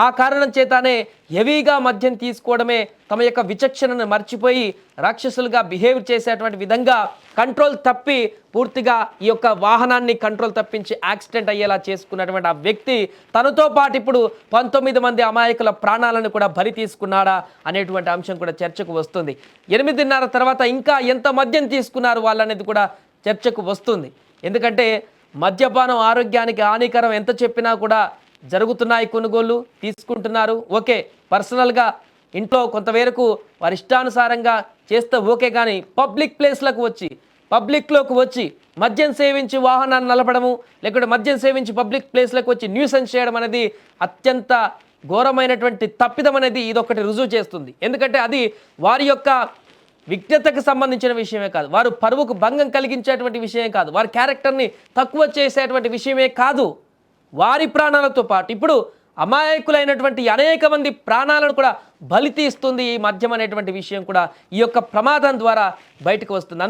ఆ కారణం చేతనే హెవీగా మద్యం తీసుకోవడమే తమ యొక్క విచక్షణను మర్చిపోయి రాక్షసులుగా బిహేవ్ చేసేటువంటి విధంగా కంట్రోల్ తప్పి పూర్తిగా ఈ యొక్క వాహనాన్ని కంట్రోల్ తప్పించి యాక్సిడెంట్ అయ్యేలా చేసుకున్నటువంటి ఆ వ్యక్తి తనతో పాటు ఇప్పుడు 19 మంది అమాయకుల ప్రాణాలను కూడా బలి తీసుకున్నాడా అనేటువంటి అంశం కూడా చర్చకు వస్తుంది. 8:30 తర్వాత ఇంకా ఎంత మద్యం తీసుకున్నారు వాళ్ళనేది కూడా చర్చకు వస్తుంది. ఎందుకంటే మద్యపానం ఆరోగ్యానికి హానికరం ఎంత చెప్పినా కూడా జరుగుతున్నాయి, కొనుగోళ్ళు తీసుకుంటున్నారు. ఓకే, పర్సనల్గా ఇంట్లో కొంతవరకు వారి ఇష్టానుసారంగా చేస్తే ఓకే, కానీ పబ్లిక్లోకి వచ్చి మద్యం సేవించి వాహనాన్ని నడపడము, లేకుంటే మద్యం సేవించి పబ్లిక్ ప్లేస్లకు వచ్చి న్యూసెన్స్ చేయడం అనేది అత్యంత ఘోరమైనటువంటి తప్పిదం అనేది ఇదొకటి రుజువు చేస్తుంది. ఎందుకంటే అది వారి యొక్క విజ్ఞతకు సంబంధించిన విషయమే కాదు, వారు పరువుకు భంగం కలిగించేటువంటి విషయమే కాదు, వారి క్యారెక్టర్ని తక్కువ చేసేటువంటి విషయమే కాదు, వారి ప్రాణాలతో పాటు ఇప్పుడు అమాయకులైనటువంటి అనేక మంది ప్రాణాలను కూడా బలి తీస్తుంది ఈ మద్యం అనేటువంటి విషయం కూడా ఈ యొక్క ప్రమాదం ద్వారా బయటకు వస్తుంది.